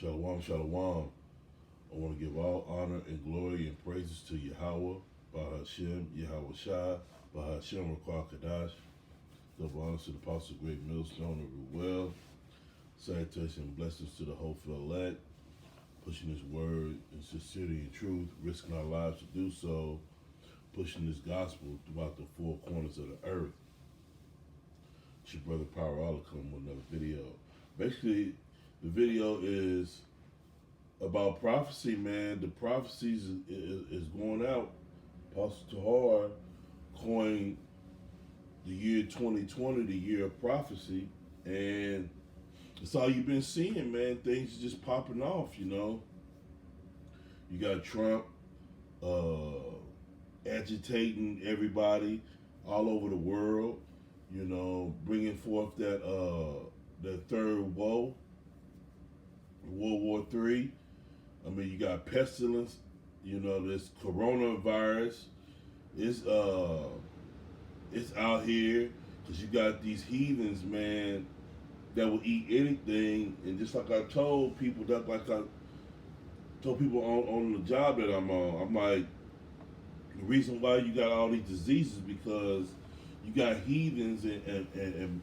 Shalom, shalom. I want to give all honor and glory and praises to Yahweh, Bahashem, Yahweh Shai, Bahashem, Rakwa Kadash. Double honors to the Apostle Great Millstone of Ruel. Salutations and blessings to the hopeful elect, pushing His word in sincerity and truth, risking our lives to do so, pushing His gospel throughout the four corners of the earth. It's your brother Power Allah coming with another video. Basically, the video is about prophecy, man. The prophecies is going out. Apostle Tahar coined the year 2020 the year of prophecy, and that's all you've been seeing, man. Things are just popping off, you know. You got Trump agitating everybody all over the world, you know, bringing forth that third woe, World War III. I mean, you got pestilence, you know, this coronavirus. It's out here because you got these heathens, man, that will eat anything. And just like I told people on the job that I'm on, I'm like, the reason why you got all these diseases because you got heathens and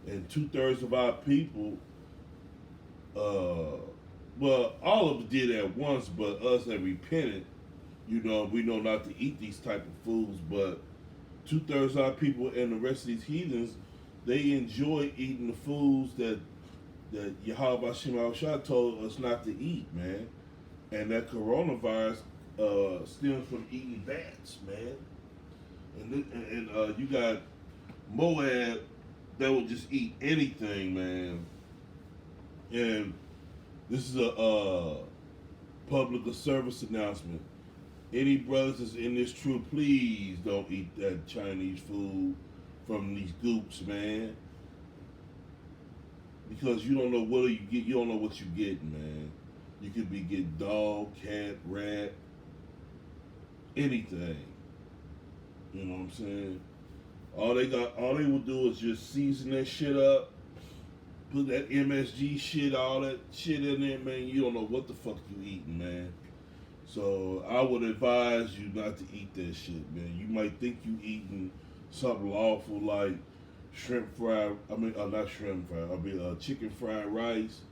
2/3 of our people. Well, all of them did at once, but us that repented, you know, we know not to eat these type of foods, but 2/3 of our people and the rest of these heathens, they enjoy eating the foods that Yahweh Hashem Shah told us not to eat, man. And that coronavirus stems from eating bats, man. And you got Moab that will just eat anything, man. And this is a public service announcement. Any brothers that's in this truth, please don't eat that Chinese food from these goops, man. Because you don't know what you get. You don't know what you're getting, man. You could be getting dog, cat, rat, anything. You know what I'm saying? All they will do is just season that shit up, put that MSG shit, all that shit in there, man. You don't know what the fuck you eating, man. So I would advise you not to eat that shit, man. You might think you eating something lawful like shrimp fried. I mean, not shrimp fried. I mean, chicken fried rice,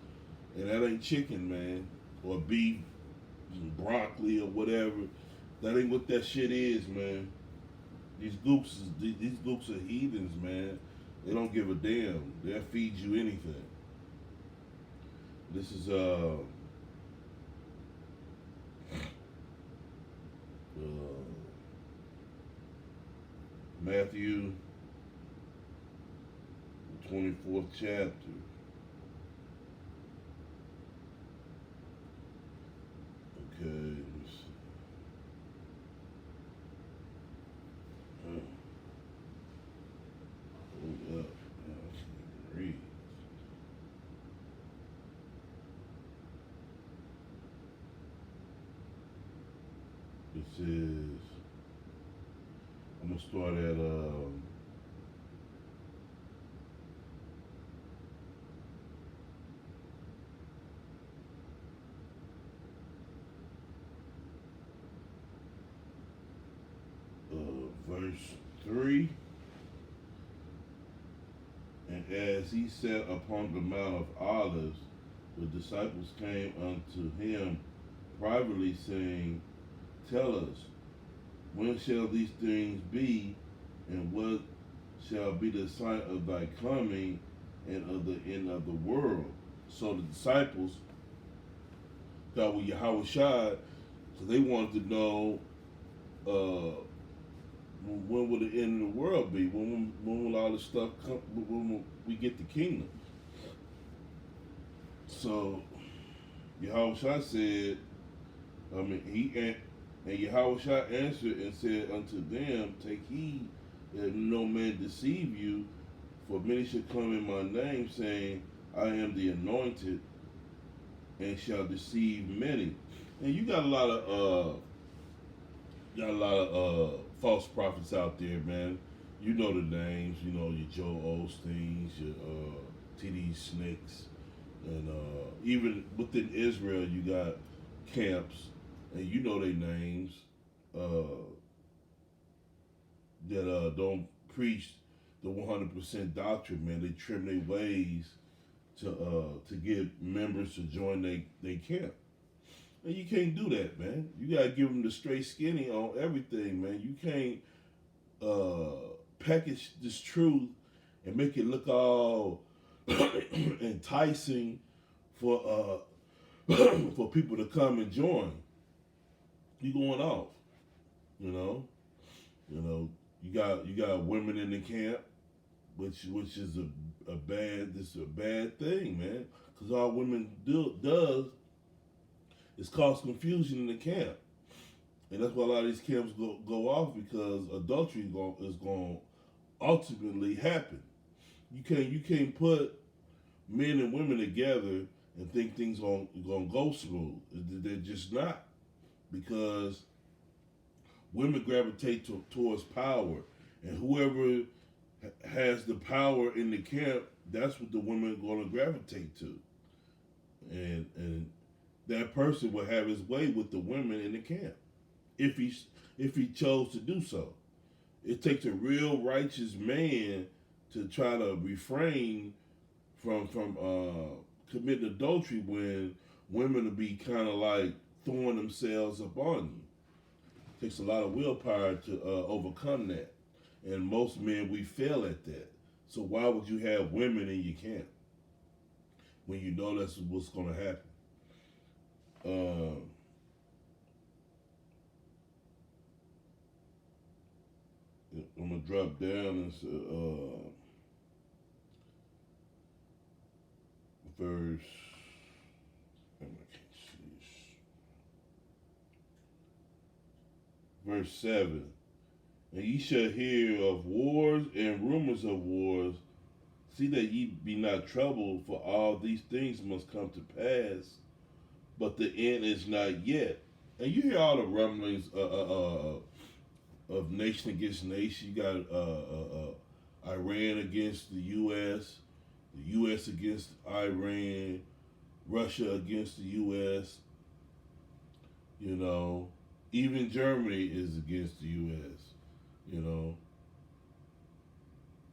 and that ain't chicken, man. Or beef, broccoli, or whatever. That ain't what that shit is, man. These goops are heathens, man. They don't give a damn. They'll feed you anything. This is Matthew, 24th chapter. Okay, let's see. Hold up. Now I can't read. This is, I'm going to start at verse 3. And as he sat upon the Mount of Olives, the disciples came unto him privately, saying, Tell us, when shall these things be, and what shall be the sign of thy coming and of the end of the world? So the disciples got with Yahweh Shai, so they wanted to know when will the end of the world be? When will all this stuff come? When will we get the kingdom? So Yahweh Shai said, and Yahweh Shai answered and said unto them, Take heed that no man deceive you, for many shall come in my name, saying, I am the anointed, and shall deceive many. And you got a lot of false prophets out there, man. You know the names, you know, your Joe Osteens, your T.D. Snakes, And even within Israel, you got camps, and you know their names, uh, that don't preach the 100% doctrine, man. They trim their ways to get members to join their camp. And you can't do that, man. You gotta give them the straight skinny on everything, man. You can't package this truth and make it look all enticing for for people to come and join. You going off, you know. You know, you got women in the camp, which is a bad thing, man. Because all women does is cause confusion in the camp, and that's why a lot of these camps go off, because adultery is going to ultimately happen. You can't put men and women together and think things gonna go smooth. They're just not, because women gravitate towards power, and whoever has the power in the camp, that's what the women are going to gravitate to, and that person will have his way with the women in the camp, if he chose to do so. It takes a real righteous man to try to refrain from committing adultery when women will be kind of like throwing themselves up on you. It takes a lot of willpower to overcome that, and most men, we fail at that. So why would you have women in your camp when you know that's what's going to happen? I'm gonna drop down and verse. Verse 7. And ye shall hear of wars and rumors of wars. See that ye be not troubled, for all these things must come to pass, but the end is not yet. And you hear all the rumblings of nation against nation. You got Iran against the U.S., the U.S. against Iran, Russia against the U.S., you know. Even Germany is against the U.S., you know,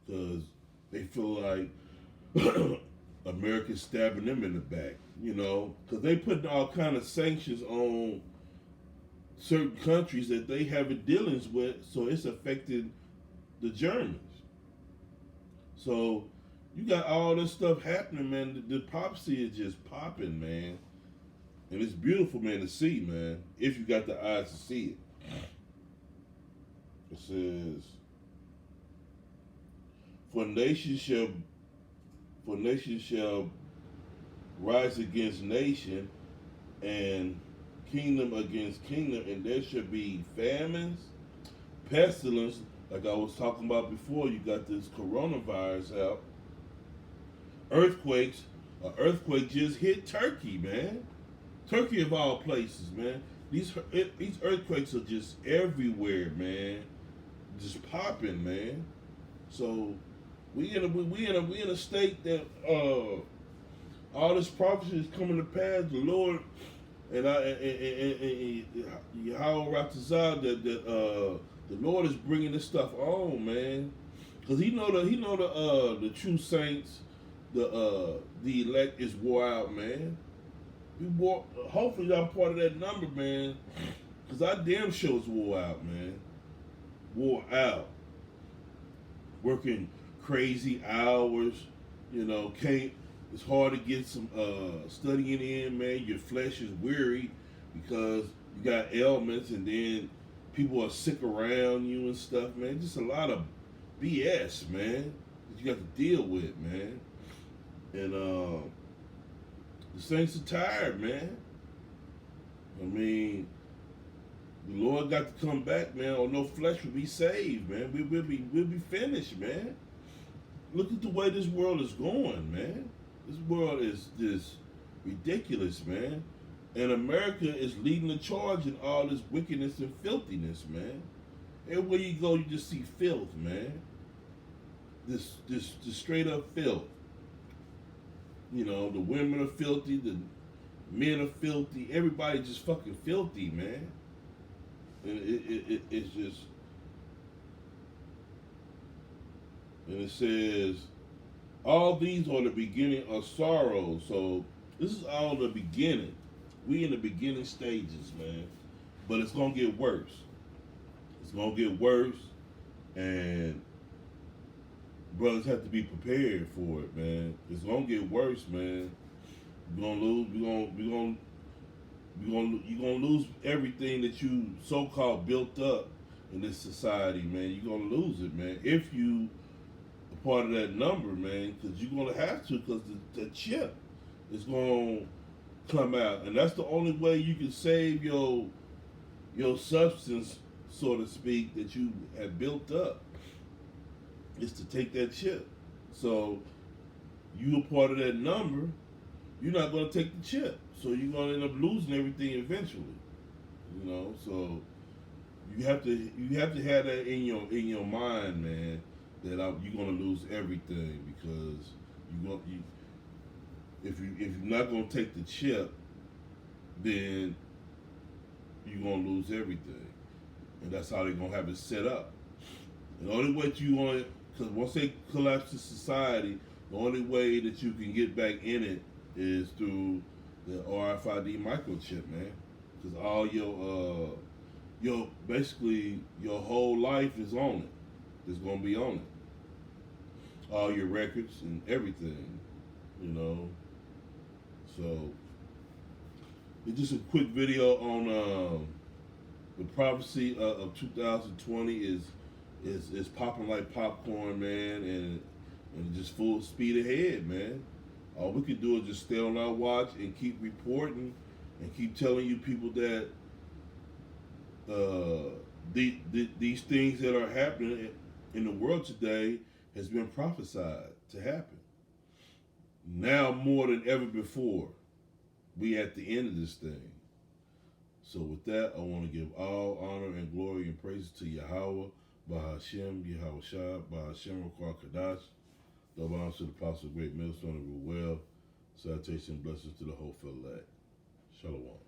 because they feel like America's stabbing them in the back, you know, because they put all kind of sanctions on certain countries that they have dealings with, so it's affected the Germans. So you got all this stuff happening, man. The prophecy is just popping, man. And it's beautiful, man, to see, man, if you got the eyes to see it. It says, For nation shall rise against nation, and kingdom against kingdom, and there shall be famines, pestilence, like I was talking about before. You got this coronavirus out. Earthquakes. An earthquake just hit Turkey, man. Turkey of all places, man. These earthquakes are just everywhere, man. Just popping, man. So we in a state that all this prophecy is coming to pass. The Lord and Yahweh Ratazah, that the Lord is bringing this stuff on, man, because he know the true saints, the elect is wore out, man. Hopefully I'm part of that number, man, because I damn sure is wore out, man. Wore out. Working crazy hours, you know, it's hard to get some studying in, man. Your flesh is weary because you got ailments, and then people are sick around you and stuff, man. Just a lot of BS, man, that you got to deal with, man. And the saints are tired, man. I mean, the Lord got to come back, man, or no flesh will be saved, man. We'll be finished, man. Look at the way this world is going, man. This world is just ridiculous, man. And America is leading the charge in all this wickedness and filthiness, man. Everywhere you go, you just see filth, man. This straight up filth. You know, the women are filthy, the men are filthy, everybody just fucking filthy, man. And it's just, and it says, all these are the beginning of sorrow. So this is all the beginning. We in the beginning stages, man. But it's gonna get worse. It's gonna get worse, and brothers have to be prepared for it, man. It's gonna get worse, man. We're gonna lose. You're gonna lose everything that you so-called built up in this society, man. You're gonna lose it, man. If you are part of that number, man, because you're gonna have to, because the chip is gonna come out, and that's the only way you can save your substance, so to speak, that you have built up, is to take that chip. So you a part of that number, you're not going to take the chip. So you're going to end up losing everything eventually. You know, so you have to have that in your mind, man, that you're going to lose everything, because if you're not going to take the chip, then you're going to lose everything. And that's how they're going to have it set up. And the only way you want it, because once they collapse the society, the only way that you can get back in it is through the RFID microchip, man. Because all your basically your whole life is on it. It's gonna be on it. All your records and everything, you know. So it's just a quick video on the prophecy of 2020 is popping like popcorn, man, and just full speed ahead, man. All we can do is just stay on our watch and keep reporting and keep telling you people that these things that are happening in the world today has been prophesied to happen. Now more than ever before, we at the end of this thing. So with that, I want to give all honor and glory and praise to Yahweh, Bahashem, Yahweh Shah, Bahashem, Rakwa Kadash. Double honor to the Apostle, Great Millstone of Ruel. Salutation and blessings to the whole elect. Shalom.